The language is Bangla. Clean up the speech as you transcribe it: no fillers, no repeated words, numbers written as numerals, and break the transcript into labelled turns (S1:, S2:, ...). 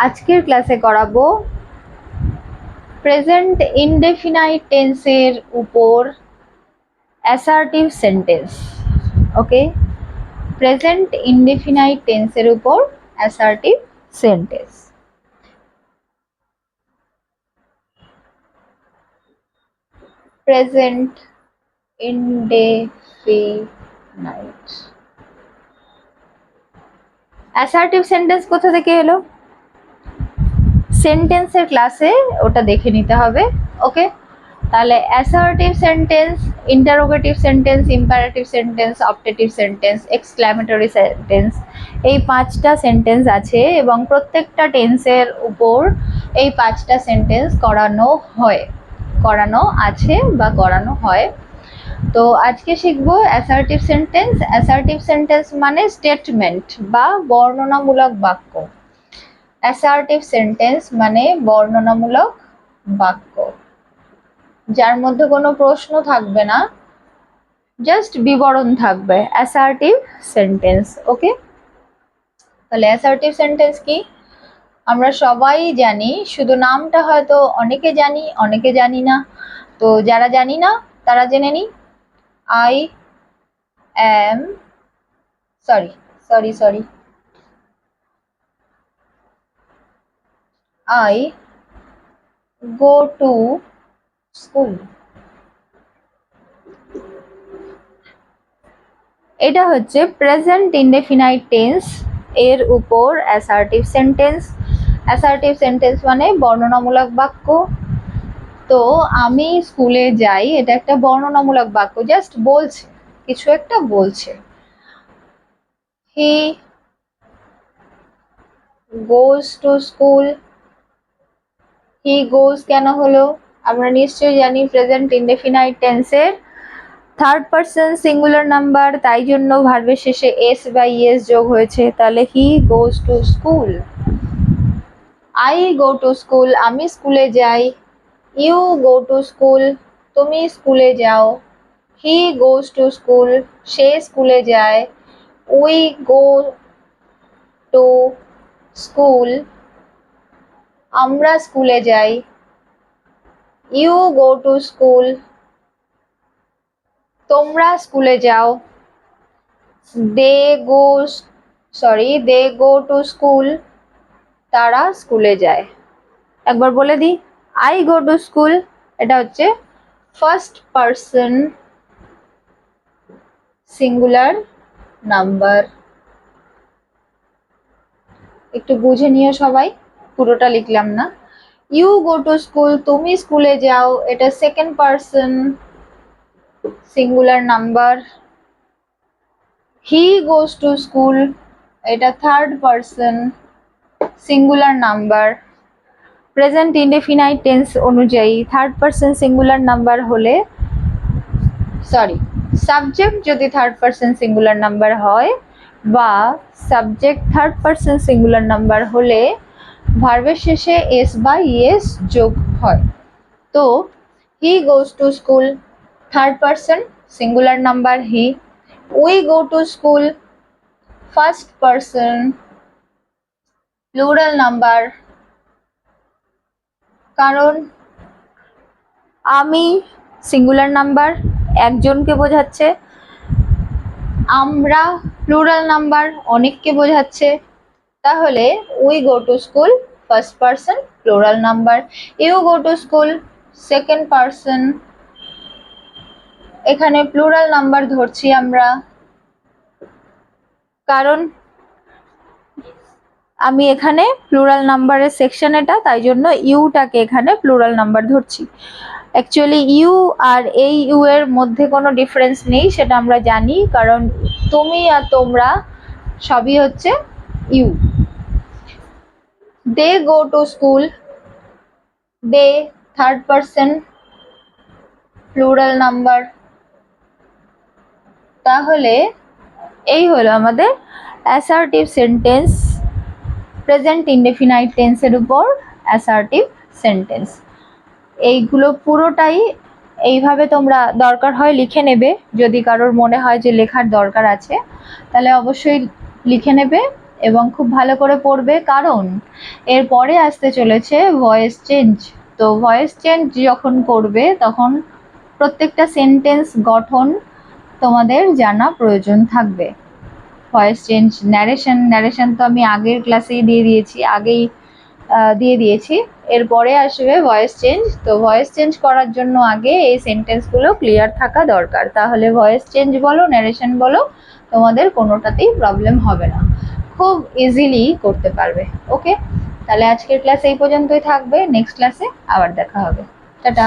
S1: আজকের ক্লাসে করাবো প্রেজেন্ট ইনডেফিনাইট টেন্সের উপর অ্যাসার্টিভ সেন্টেন্স। ওকে, প্রেজেন্ট ইনডেফিনাইট টেন্সের উপর assertive sentence. Present indefinite assertive sentence কোথা থেকে এলো? সেন্টেন্সের ক্লাসে ওটা দেখে নিতে হবে। ওকে, তাহলে assertive sentence, interrogative sentence, imperative sentence, optative sentence, exclamatory sentence, এই 5টা সেন্টেন্স আছে এবং প্রত্যেকটা টেন্সের উপর এই 5টা সেন্টেন্স করানো আছে বা করানো হয়। তো আজকে শিখবো অ্যাসার্টিভ সেন্টেন্স। অ্যাসার্টিভ সেন্টেন্স মানে স্টেটমেন্ট বা বর্ণনামূলক বাক্য। অ্যাসার্টিভ সেন্টেন্স মানে বর্ণনামূলক বাক্য, যার মধ্যে কোনো প্রশ্ন থাকবে না, জাস্ট বিবরণ থাকবে। Assertive sentence. ওকে, তাহলে অ্যাসার্টিভ সেন্টেন্স কি আমরা সবাই জানি, শুধু নামটা হয়তো অনেকে জানি অনেকে জানি না। তো যারা জানি না তারা জেনে নি। I am sorry I go to school. এটা হচ্ছে প্রেজেন্ট ইনডেফিনাইট টেন্স এর উপর অ্যাসার্টিভ সেন্টেন্স। অ্যাসার্টিভ সেন্টেন্স মানে বর্ণনামূলক বাক্য। তো আমি স্কুলে যাই, এটা একটা বর্ণনামূলক বাক্য, জাস্ট বলছে, কিছু একটা বলছে। হি গোজ টু স্কুল। হি গোজ কেন হলো? আমরা নিশ্চয়ই জানি প্রেজেন্ট ইনডেফিনাইট টেন্সের থার্ড পারসন সিঙ্গুলার নাম্বার, তাই জন্য ভার্বের শেষে এস বা ইএস যোগ হয়েছে। তাহলে he goes to school. I go to school, আমি স্কুলে যাই। ইউ গো টু স্কুল, তুমি স্কুলে যাও। হি গোজ টু স্কুল, সে স্কুলে যায়। উই গো টু স্কুল, আমরা স্কুলে যাই। ইউ গো টু স্কুল, তোমরা স্কুলে যাও। দে গো টু স্কুল, তারা স্কুলে যায়। একবার বলে দিই, আই গো টু স্কুল এটা হচ্ছে ফার্স্ট পারসন সিঙ্গুলার নাম্বার। একটু বুঝে নিও সবাই, পুরোটা লিখলাম না। ইউ গো টু স্কুল, তুমি স্কুলে যাও, এটা second person singular number. He goes to school, এটা third person singular number. Present indefinite tense অনুযায়ী থার্ড পারসন সিঙ্গুলার নাম্বার হলে, সাবজেক্ট যদি থার্ড পারসন সিঙ্গুলার নাম্বার হয় বা subject third person singular number হলে ভার্বের শেষে এস বা ইএস যোগ হয়। তো he goes to school third person singular number he. We go to school first person plural number, কারণ আমি সিঙ্গুলার নাম্বার, একজনকে বোঝাচ্ছে। আমরা প্লুরাল নাম্বার, অনেককে বোঝাচ্ছে। তাহলে we go to school first person plural number, you go to school second person, এখানে প্লুরাল নাম্বার ধরছি আমরা, কারণ আমি এখানে প্লুরাল নাম্বারের সেকশন এটা, তাই জন্য ইউটাকে এখানে প্লুরাল নাম্বার ধরছি। অ্যাকচুয়ালি ইউ আর এই ইউ এর মধ্যে কোনো ডিফারেন্স নেই, সেটা আমরা জানি, কারণ তুমি আর তোমরা সবই হচ্ছে you. They go to school, they third person plural number. তাহলে এই হলো আমাদের অ্যাসার্টিভ সেন্টেন্স, প্রেজেন্ট ইনডেফিনাইট টেন্সের উপর অ্যাসার্টিভ সেন্টেন্স। এইগুলো পুরোটাই এইভাবে তোমরা দরকার হয় লিখে নেবে, যদি কারোর মনে হয় যে লেখার দরকার আছে তাহলে অবশ্যই লিখে নেবে। এবং খুব ভালো করে পড়বে, কারণ এরপরে আসতে চলেছে ভয়েস চেঞ্জ। তো ভয়েস চেঞ্জ যখন করবে তখন প্রত্যেকটা সেন্টেন্স গঠন তোমাদের জানা প্রয়োজন থাকবে। ভয়েস চেঞ্জ, ন্যারেশন তো আমি আগের ক্লাসেই দিয়ে দিয়েছি। এরপরে আসবে ভয়েস চেঞ্জ। তো ভয়েস চেঞ্জ করার জন্য আগে এই সেন্টেন্সগুলো ক্লিয়ার থাকা দরকার, তাহলে ভয়েস চেঞ্জ বলো ন্যারেশন বলো তোমাদের কোনোটাতেই প্রবলেম হবে না, খুব ইজিলি করতে পারবে। ওকে, তাহলে আজকের ক্লাস এই পর্যন্তই থাকবে, নেক্সট ক্লাসে আবার দেখা হবে। টাটা।